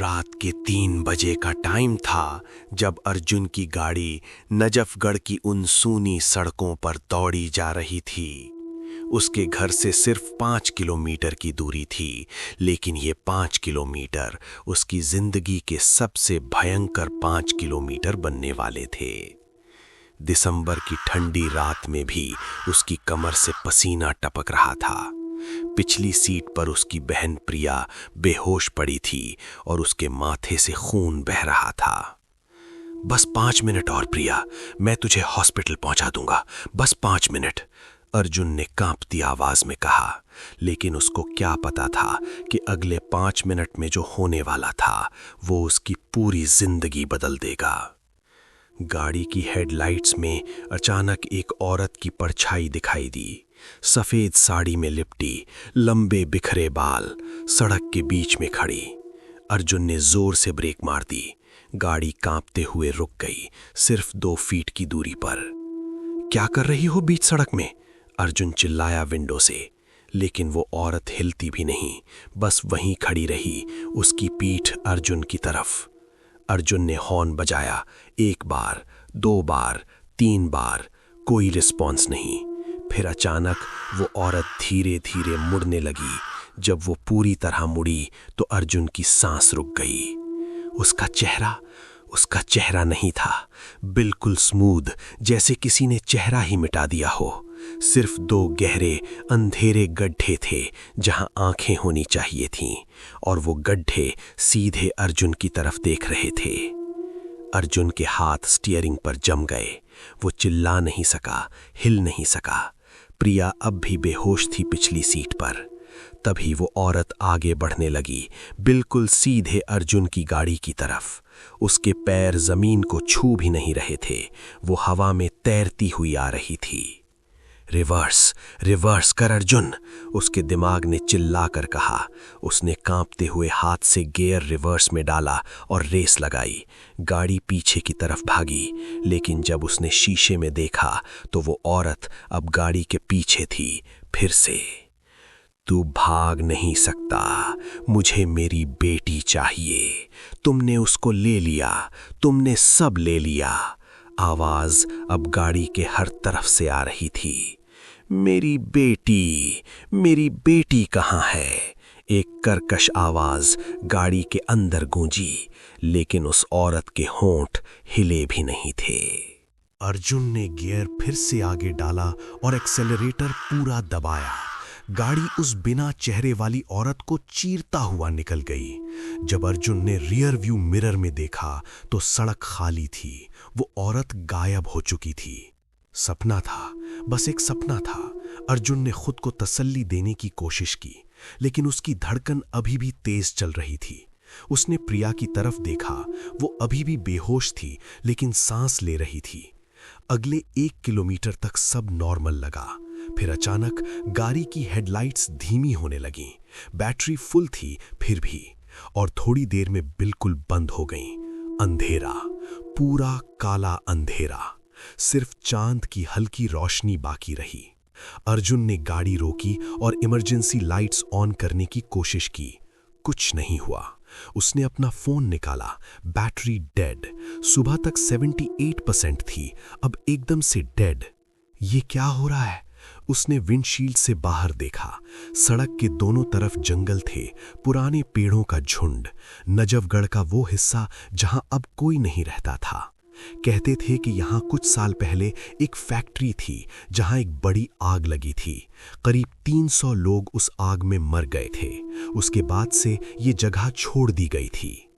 रात के 3 बजे का टाइम था जब अर्जुन की गाड़ी नजफगढ़ की उन सूनी सड़कों पर दौड़ी जा रही थी। उसके घर से सिर्फ 5 किलोमीटर की दूरी थी, लेकिन ये 5 किलोमीटर उसकी जिंदगी के सबसे भयंकर 5 किलोमीटर बनने वाले थे। दिसंबर की ठंडी रात में भी उसकी कमर से पसीना टपक रहा था। पिछली सीट पर उसकी बहन प्रिया बेहोश पड़ी थी और उसके माथे से खून बह रहा था। बस 5 मिनट और प्रिया, मैं तुझे हॉस्पिटल पहुंचा दूंगा, बस 5 मिनट, अर्जुन ने कांपती आवाज में कहा। लेकिन उसको क्या पता था कि अगले 5 मिनट में जो होने वाला था वो उसकी पूरी जिंदगी बदल देगा। गाड़ी की हेडलाइट्स में अचानक एक औरत की परछाई दिखाई दी। सफेद साड़ी में लिपटी, लंबे बिखरे बाल, सड़क के बीच में खड़ी। अर्जुन ने जोर से ब्रेक मार दी। गाड़ी कांपते हुए रुक गई, सिर्फ 2 फीट की दूरी पर। क्या कर रही हो बीच सड़क में? अर्जुन चिल्लाया विंडो से, लेकिन वो औरत हिलती भी नहीं, बस वहीं खड़ी रही, उसकी पीठ अर्जुन की तरफ। अर्जुन ने हॉर्न बजाया, 1 बार, 2 बार, 3 बार, कोई रिस्पॉन्स नहीं। फिर अचानक वो औरत धीरे धीरे मुड़ने लगी। जब वो पूरी तरह मुड़ी तो अर्जुन की सांस रुक गई। उसका चेहरा नहीं था, बिल्कुल स्मूथ, जैसे किसी ने चेहरा ही मिटा दिया हो। सिर्फ 2 गहरे अंधेरे गड्ढे थे जहां आंखें होनी चाहिए थीं, और वो गड्ढे सीधे अर्जुन की तरफ देख रहे थे। अर्जुन के हाथ स्टीयरिंग पर जम गए। वो चिल्ला नहीं सका, हिल नहीं सका। प्रिया अब भी बेहोश थी पिछली सीट पर। तभी वो औरत आगे बढ़ने लगी, बिल्कुल सीधे अर्जुन की गाड़ी की तरफ। उसके पैर जमीन को छू भी नहीं रहे थे, वो हवा में तैरती हुई आ रही थी। रिवर्स, रिवर्स कर अर्जुन, उसके दिमाग ने चिल्लाकर कहा। उसने कांपते हुए हाथ से गियर रिवर्स में डाला और रेस लगाई। गाड़ी पीछे की तरफ भागी, लेकिन जब उसने शीशे में देखा तो वो औरत अब गाड़ी के पीछे थी। फिर से, तू भाग नहीं सकता, मुझे मेरी बेटी चाहिए। तुमने उसको ले लिया, तुमने सब ले लिया। आवाज अब गाड़ी के हर तरफ से आ रही थी। मेरी बेटी कहाँ है? एक कर्कश आवाज गाड़ी के अंदर गूंजी, लेकिन उस औरत के होंठ हिले भी नहीं थे। अर्जुन ने गियर फिर से आगे डाला और एक्सेलरेटर पूरा दबाया। गाड़ी उस बिना चेहरे वाली औरत को चीरता हुआ निकल गई। जब अर्जुन ने रियर व्यू मिरर में देखा तो सड़क खाली थी। वो औरत गायब हो चुकी थी। सपना था, बस एक सपना था। अर्जुन ने खुद को तसल्ली देने की कोशिश की, लेकिन उसकी धड़कन अभी भी तेज चल रही थी। उसने प्रिया की तरफ देखा, वो अभी भी बेहोश थी, लेकिन सांस ले रही थी। अगले 1 किलोमीटर तक सब नॉर्मल लगा। फिर अचानक गाड़ी की हेडलाइट्स धीमी होने लगीं। बैटरी फुल थी फिर भी, और थोड़ी देर में बिल्कुल बंद हो गईं। अंधेरा, पूरा काला अंधेरा, सिर्फ चांद की हल्की रोशनी बाकी रही। अर्जुन ने गाड़ी रोकी और इमरजेंसी लाइट्स ऑन करने की कोशिश की। कुछ नहीं हुआ। उसने अपना फोन निकाला, बैटरी डेड। सुबह तक 78% थी, अब एकदम से डेड। ये क्या हो रहा है? उसने विंडशील्ड से बाहर देखा। सड़क के दोनों तरफ जंगल थे, पुराने पेड़ों का झुंड। नजफगढ़ का वो हिस्सा जहां अब कोई नहीं रहता था। कहते थे कि यहाँ कुछ साल पहले एक फैक्ट्री थी जहाँ एक बड़ी आग लगी थी। करीब 300 लोग उस आग में मर गए थे। उसके बाद से ये जगह छोड़ दी गई थी।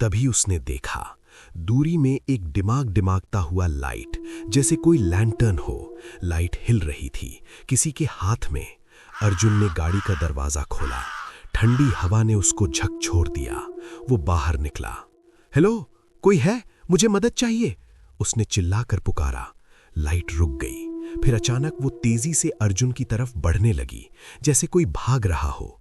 तभी उसने देखा, दूरी में एक डिमागता हुआ लाइट, जैसे कोई लैंटर्न हो। लाइट हिल रही थी, किसी के हाथ में। अर्जुन ने गाड़ी का दरवाजा खोला। ठंडी हवा ने उसको झकझोर दिया। वो बाहर निकला। हेलो, कोई है? मुझे मदद चाहिए, उसने चिल्लाकर पुकारा। लाइट रुक गई। फिर अचानक वो तेजी से अर्जुन की तरफ बढ़ने लगी, जैसे कोई भाग रहा हो।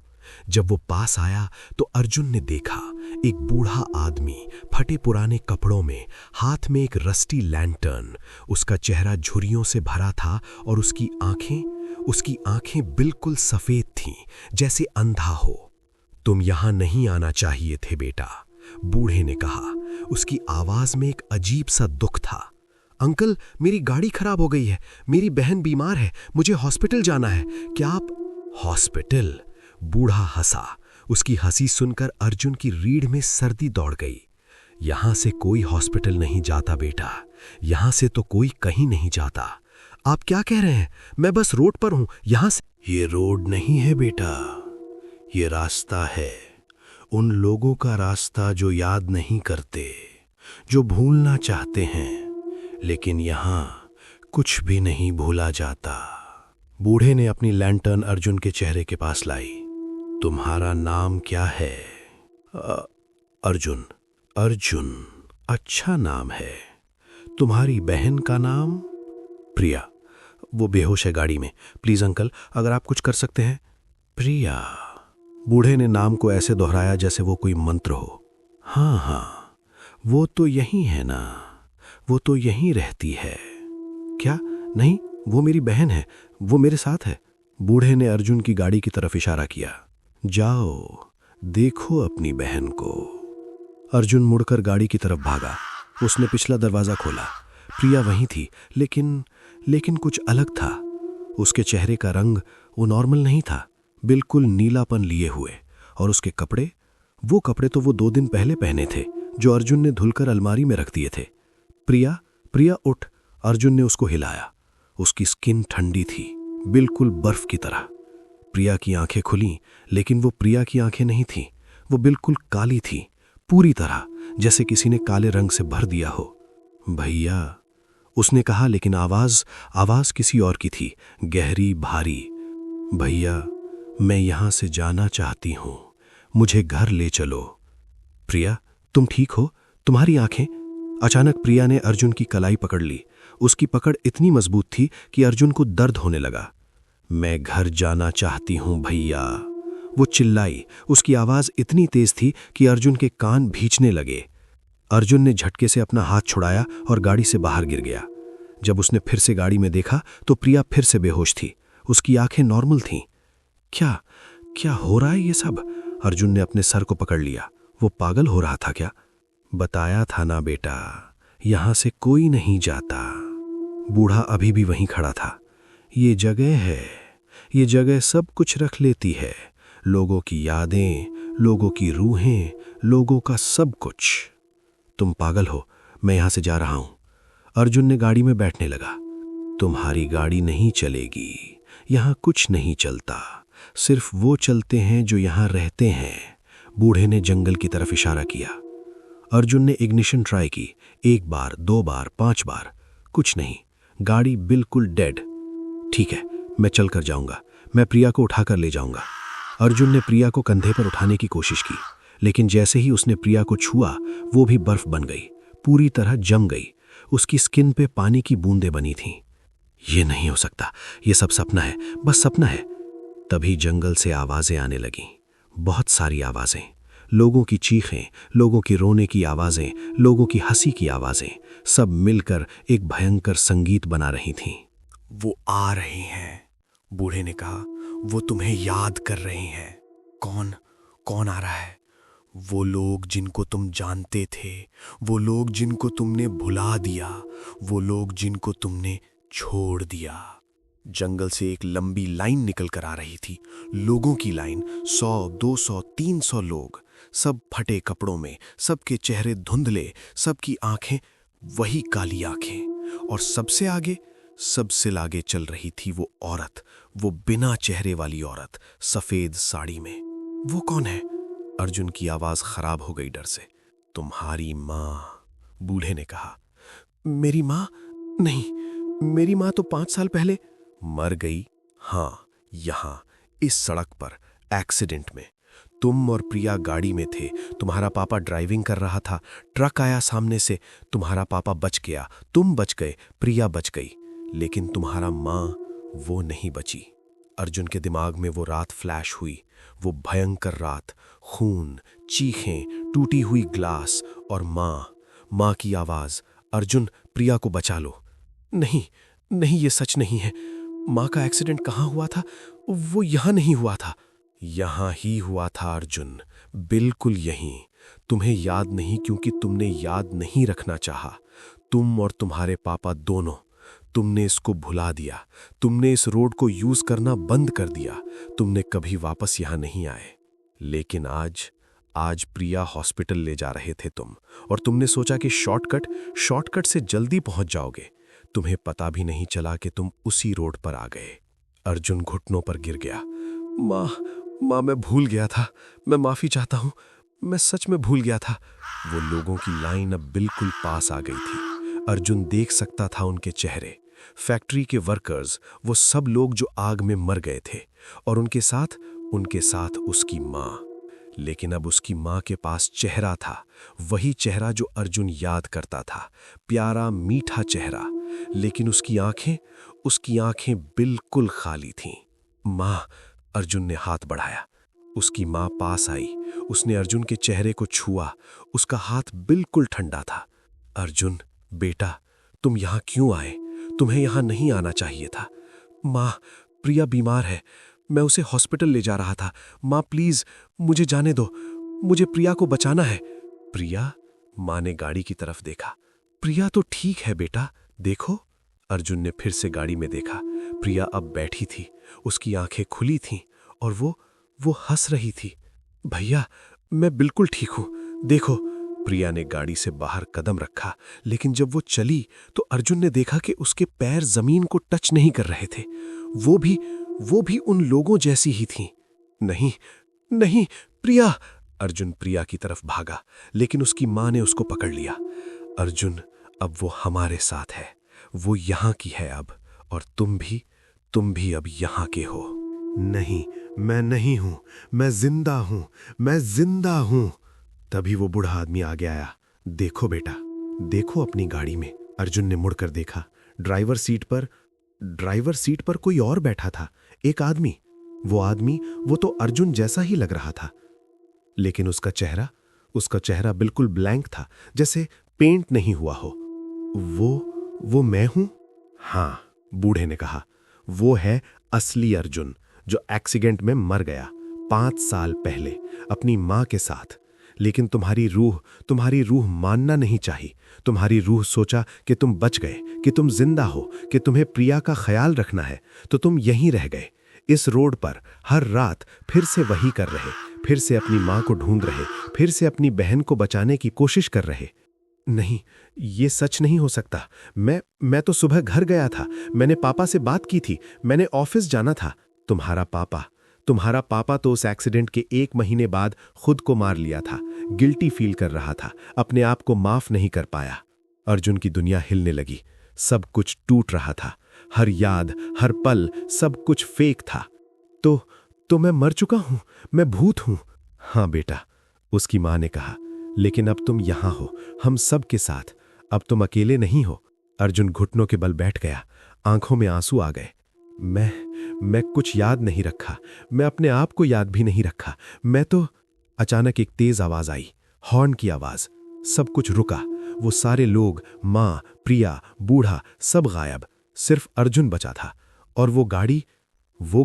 जब वो पास आया तो अर्जुन ने देखा एक बूढ़ा आदमी फटे पुराने कपड़ों में, हाथ में एक रस्टी लैंटर्न। उसका चेहरा झुर्रियों से भरा था और उसकी आंखें बिल्कुल सफेद थीं, जैसे अंधा हो। तुम यहां नहीं आना चाहिए थे बेटा, बूढ़े ने कहा। उसकी आवाज में एक अजीब सा दुख था। अंकल, मेरी गाड़ी खराब हो गई है, मेरी बहन बीमार है, मुझे हॉस्पिटल जाना है, क्या आप? हॉस्पिटल? बूढ़ा हंसा। उसकी हंसी सुनकर अर्जुन की रीढ़ में सर्दी दौड़ गई। यहां से कोई हॉस्पिटल नहीं जाता बेटा, यहां से तो कोई कहीं नहीं जाता। आप क्या कह रहे हैं? मैं बस रोड पर हूं, यहां से। ये रोड नहीं है बेटा, ये रास्ता है। उन लोगों का रास्ता जो याद नहीं करते, जो भूलना चाहते हैं, लेकिन यहां कुछ भी नहीं भूला जाता। बूढ़े ने अपनी लैंटर्न अर्जुन के चेहरे के पास लाई। तुम्हारा नाम क्या है? अर्जुन। अर्जुन, अच्छा नाम है। तुम्हारी बहन का नाम? प्रिया। वो बेहोश है गाड़ी में, प्लीज अंकल अगर आप कुछ कर सकते हैं। प्रिया। बूढ़े ने नाम को ऐसे दोहराया जैसे वो कोई मंत्र हो। हाँ हाँ, वो तो यही है ना, वो तो यहीं रहती है। क्या? नहीं, वो मेरी बहन है, वो मेरे साथ है। बूढ़े ने अर्जुन की गाड़ी की तरफ इशारा किया। जाओ, देखो अपनी बहन को। अर्जुन मुड़कर गाड़ी की तरफ भागा। उसने पिछला दरवाजा खोला। प्रिया वहीं थी, लेकिन कुछ अलग था। उसके चेहरे का रंग वो नॉर्मल नहीं था, बिल्कुल नीलापन लिए हुए। और उसके कपड़े, वो कपड़े तो वो 2 दिन पहले पहने थे, जो अर्जुन ने धुलकर अलमारी में रख दिए थे। प्रिया, प्रिया उठ। अर्जुन ने उसको हिलाया। उसकी स्किन ठंडी थी, बिल्कुल बर्फ की तरह। प्रिया की आंखें खुलीं, लेकिन वो प्रिया की आंखें नहीं थीं। वो बिल्कुल काली थी, पूरी तरह, जैसे किसी ने काले रंग से भर दिया हो। भैया, उसने कहा, लेकिन आवाज किसी और की थी, गहरी, भारी। भैया, मैं यहां से जाना चाहती हूं, मुझे घर ले चलो। प्रिया, तुम ठीक हो? तुम्हारी आंखें? अचानक प्रिया ने अर्जुन की कलाई पकड़ ली। उसकी पकड़ इतनी मजबूत थी कि अर्जुन को दर्द होने लगा। मैं घर जाना चाहती हूं भैया, वो चिल्लाई। उसकी आवाज इतनी तेज थी कि अर्जुन के कान भींचने लगे। अर्जुन ने झटके से अपना हाथ छुड़ाया और गाड़ी से बाहर गिर गया। जब उसने फिर से गाड़ी में देखा तो प्रिया फिर से बेहोश थी। उसकी आंखें नॉर्मल थीं। क्या हो रहा है ये सब? अर्जुन ने अपने सर को पकड़ लिया। वो पागल हो रहा था क्या? बताया था ना बेटा, यहां से कोई नहीं जाता। बूढ़ा अभी भी वहीं खड़ा था। ये जगह है, ये जगह सब कुछ रख लेती है, लोगों की यादें, लोगों की रूहें, लोगों का सब कुछ। तुम पागल हो, मैं यहां से जा रहा हूं। अर्जुन ने गाड़ी में बैठने लगा। तुम्हारी गाड़ी नहीं चलेगी, यहां कुछ नहीं चलता, सिर्फ वो चलते हैं जो यहां रहते हैं। बूढ़े ने जंगल की तरफ इशारा किया। अर्जुन ने इग्निशन ट्राई की, 1 बार, 2 बार, 5 बार, कुछ नहीं। गाड़ी बिल्कुल डेड। ठीक है, मैं चल कर जाऊंगा, मैं प्रिया को उठाकर ले जाऊंगा। अर्जुन ने प्रिया को कंधे पर उठाने की कोशिश की, लेकिन जैसे ही उसने प्रिया को छुआ, वो भी बर्फ बन गई, पूरी तरह जम गई। उसकी स्किन पे पानी की बूंदें बनी थीं। ये नहीं हो सकता, ये सब सपना है, बस सपना है। तभी जंगल से आवाजें आने लगीं, बहुत सारी आवाजें, लोगों की चीखें, लोगों की रोने की आवाजें, लोगों की हंसी की आवाजें, सब मिलकर एक भयंकर संगीत बना रही थीं। वो आ रहे हैं, बूढ़े ने कहा। वो तुम्हें याद कर रहे हैं। कौन आ रहा है? वो लोग जिनको तुम जानते थे, वो लोग जिनको तुमने भुला दिया, वो लोग जिनको तुमने छोड़ दिया। जंगल से एक लंबी लाइन निकल कर आ रही थी, लोगों की लाइन। 100, 200, 300 लोग, सब फटे कपड़ों में, सबके चेहरे धुंधले, सबकी आंखें वही काली आंखें। और सबसे आगे चल रही थी वो औरत, वो बिना चेहरे वाली औरत, सफेद साड़ी में। वो कौन है? अर्जुन की आवाज खराब हो गई डर से। तुम्हारी मां, बूढ़े ने कहा। मेरी मां? नहीं, मेरी मां तो 5 साल पहले मर गई। हाँ, यहां, इस सड़क पर, एक्सीडेंट में। तुम और प्रिया गाड़ी में थे, तुम्हारा पापा ड्राइविंग कर रहा था, ट्रक आया सामने से, तुम्हारा पापा बच गया, तुम बच गए, प्रिया बच गई, लेकिन तुम्हारा मां, वो नहीं बची। अर्जुन के दिमाग में वो रात फ्लैश हुई, वो भयंकर रात, खून, चीखें, टूटी हुई ग्लास और मां की आवाज, अर्जुन, प्रिया को बचा लो। नहीं, ये सच नहीं है। मां का एक्सीडेंट कहाँ हुआ था? वो यहां नहीं हुआ था। यहां ही हुआ था अर्जुन, बिल्कुल यहीं। तुम्हें याद नहीं क्योंकि तुमने याद नहीं रखना चाहा। तुम और तुम्हारे पापा दोनों, तुमने इसको भुला दिया। तुमने इस रोड को यूज करना बंद कर दिया। तुमने कभी वापस यहां नहीं आए। लेकिन आज प्रिया हॉस्पिटल ले जा रहे थे तुम, और तुमने सोचा कि शॉर्टकट से जल्दी पहुंच जाओगे। तुम्हें पता भी नहीं चला कि तुम उसी रोड पर आ गए। अर्जुन घुटनों पर गिर गया। माँ, मैं भूल गया था। मैं माफी चाहता हूँ। मैं सच में भूल गया था। वो लोगों की लाइन अब बिल्कुल पास आ गई थी। अर्जुन देख सकता था उनके चेहरे। फैक्ट्री के वर्कर्स, वो सब लोग जो आग में मर गए थे, और उनके साथ उसकी माँ। लेकिन अब उसकी माँ के पास चेहरा था, वही चेहरा जो अर्जुन याद करता था, प्यारा मीठा चेहरा। लेकिन उसकी आंखें बिल्कुल खाली थीं। माँ, अर्जुन ने हाथ बढ़ाया। उसकी माँ पास आई। उसने अर्जुन के चेहरे को छुआ। उसका हाथ बिल्कुल ठंडा था। अर्जुन, बेटा, तुम यहाँ क्यों आए? तुम्हें यहाँ नहीं आना चाहिए था। माँ, प्रिया बीमार है। मैं उसे हॉस्पिटल ले जा रहा था। माँ प्लीज, मुझे जाने दो। मुझे प्रिया को बचाना है। प्रिया? माँ ने गाड़ी की तरफ देखा। प्रिया तो ठीक है बेटा, देखो। अर्जुन ने फिर से गाड़ी में देखा। प्रिया अब बैठी थी। उसकी आंखें खुली थीं, और वो हंस रही थी। भैया, मैं बिल्कुल ठीक हूं, देखो। प्रिया ने गाड़ी से बाहर कदम रखा, लेकिन जब वो चली तो अर्जुन ने देखा कि उसके पैर जमीन को टच नहीं कर रहे थे। वो भी उन लोगों जैसी ही थीं। नहीं, प्रिया! अर्जुन प्रिया की तरफ भागा, लेकिन उसकी मां ने उसको पकड़ लिया। अर्जुन, अब वो हमारे साथ है। वो यहाँ की है अब, और तुम भी अब यहाँ के हो। नहीं, मैं नहीं हूं। मैं जिंदा हूं। तभी वो बूढ़ा आदमी आगे आया। देखो बेटा, देखो अपनी गाड़ी में। अर्जुन ने मुड़कर देखा। ड्राइवर सीट पर कोई और बैठा था, एक आदमी। वो तो अर्जुन जैसा ही लग रहा था, लेकिन उसका चेहरा बिल्कुल ब्लैंक था, जैसे पेंट नहीं हुआ हो। वो मैं हूं? हाँ, बूढ़े ने कहा। वो है असली अर्जुन, जो एक्सीडेंट में मर गया 5 साल पहले अपनी मां के साथ। लेकिन तुम्हारी रूह मानना नहीं चाही। तुम्हारी रूह सोचा कि तुम बच गए, कि तुम जिंदा हो, कि तुम्हें प्रिया का ख्याल रखना है, तो तुम यहीं रह गए, इस रोड पर हर रात फिर से वही कर रहे, फिर से अपनी मां को ढूंढ रहे, फिर से अपनी बहन को बचाने की कोशिश कर रहे। नहीं, ये सच नहीं हो सकता। मैं तो सुबह घर गया था। मैंने पापा से बात की थी। मैंने ऑफिस जाना था। तुम्हारा पापा तो उस एक्सीडेंट के 1 महीने बाद खुद को मार लिया था। गिल्टी फील कर रहा था, अपने आप को माफ नहीं कर पाया। अर्जुन की दुनिया हिलने लगी। सब कुछ टूट रहा था। हर याद, हर पल, सब कुछ फेक था। तो मैं मर चुका हूं, मैं भूत हूं। हाँ बेटा, उसकी मां ने कहा, लेकिन अब तुम यहां हो, हम सब के साथ। अब तुम अकेले नहीं हो। अर्जुन घुटनों के बल बैठ गया। आंखों में आंसू आ गए। मैं कुछ याद नहीं रखा। मैं अपने आप को याद भी नहीं रखा। मैं तो... अचानक एक तेज आवाज आई, हॉर्न की आवाज। सब कुछ रुका। वो सारे लोग, मां, प्रिया, बूढ़ा, सब गायब। सिर्फ अर्जुन बचा था। और वो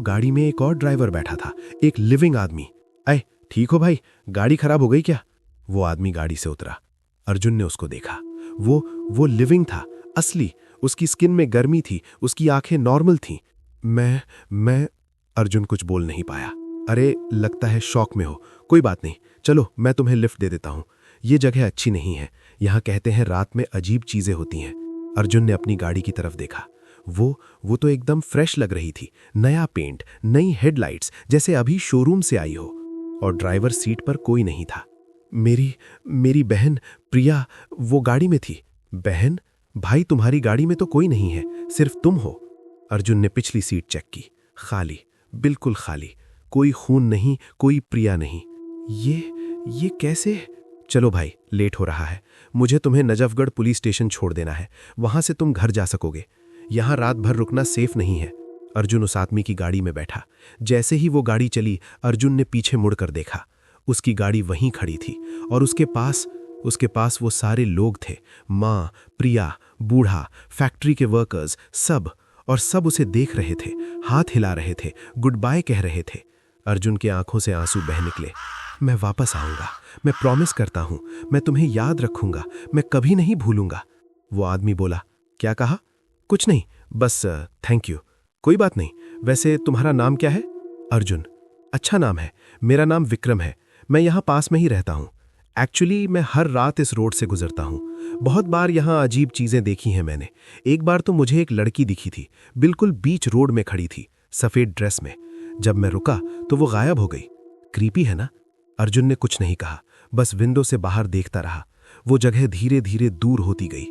गाड़ी में एक और ड्राइवर बैठा था, एक लिविंग आदमी। अय, ठीक हो भाई? गाड़ी खराब हो गई क्या? वो आदमी गाड़ी से उतरा। अर्जुन ने उसको देखा। वो लिविंग था, असली। उसकी स्किन में गर्मी थी, उसकी आंखें नॉर्मल थीं। मैं अर्जुन कुछ बोल नहीं पाया। अरे, लगता है शॉक में हो। कोई बात नहीं, चलो मैं तुम्हें लिफ्ट दे देता हूं। ये जगह अच्छी नहीं है। यहां कहते हैं रात में अजीब चीजें होती हैं। अर्जुन ने अपनी गाड़ी की तरफ देखा। वो तो एकदम फ्रेश लग रही थी। नया पेंट, नई हेडलाइट्स, जैसे अभी शोरूम से आई हो। और ड्राइवर सीट पर कोई नहीं था। मेरी बहन प्रिया वो गाड़ी में थी। बहन? भाई, तुम्हारी गाड़ी में तो कोई नहीं है, सिर्फ तुम हो। अर्जुन ने पिछली सीट चेक की। खाली, बिल्कुल खाली। कोई खून नहीं, कोई प्रिया नहीं। ये कैसे? चलो भाई, लेट हो रहा है। मुझे तुम्हें नजफगढ़ पुलिस स्टेशन छोड़ देना है। वहां से तुम घर जा सकोगे। यहां रात भर रुकना सेफ नहीं है। अर्जुन उस आदमी की गाड़ी में बैठा। जैसे ही वो गाड़ी चली, अर्जुन ने पीछे मुड़कर देखा। उसकी गाड़ी वहीं खड़ी थी, और उसके पास वो सारे लोग थे। मां, प्रिया, बूढ़ा, फैक्ट्री के वर्कर्स, सब उसे देख रहे थे, हाथ हिला रहे थे, गुड बाय कह रहे थे। अर्जुन के आंखों से आंसू बह निकले। मैं वापस आऊंगा, मैं प्रॉमिस करता हूं, मैं तुम्हें याद रखूंगा, मैं कभी नहीं भूलूंगा। वो आदमी बोला, क्या कहा? कुछ नहीं, बस थैंक यू। कोई बात नहीं। वैसे तुम्हारा नाम क्या है? अर्जुन। अच्छा नाम है। मेरा नाम विक्रम है। मैं यहाँ पास में ही रहता हूँ। एक्चुअली मैं हर रात इस रोड से गुजरता हूँ। बहुत बार यहाँ अजीब चीजें देखी हैं मैंने। एक बार तो मुझे एक लड़की दिखी थी, बिल्कुल बीच रोड में खड़ी थी, सफेद ड्रेस में। जब मैं रुका तो वो गायब हो गई। क्रीपी है ना? अर्जुन ने कुछ नहीं कहा, बस विंडो से बाहर देखता रहा। वो जगह धीरे धीरे दूर होती गई,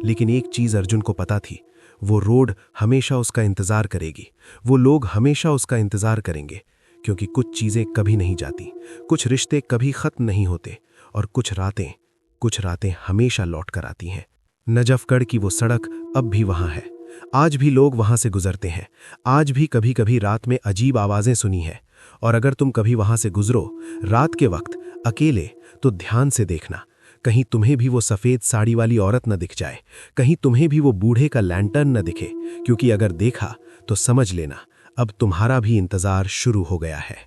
लेकिन एक चीज अर्जुन को पता थी, वो रोड हमेशा उसका इंतजार करेगी, वो लोग हमेशा उसका इंतजार करेंगे, क्योंकि कुछ चीजें कभी नहीं जाती, कुछ रिश्ते कभी खत्म नहीं होते, और कुछ रातें हमेशा लौट कर आती हैं। नजफगढ़ की वो सड़क अब भी वहां है। आज भी लोग वहां से गुजरते हैं। आज भी कभी कभी रात में अजीब आवाजें सुनी है। और अगर तुम कभी वहां से गुजरो रात के वक्त अकेले, तो ध्यान से देखना, कहीं तुम्हें भी वो सफेद साड़ी वाली औरत न दिख जाए, कहीं तुम्हें भी वो बूढ़े का लैंटर्न न दिखे, क्योंकि अगर देखा तो समझ लेना अब तुम्हारा भी इंतजार शुरू हो गया है।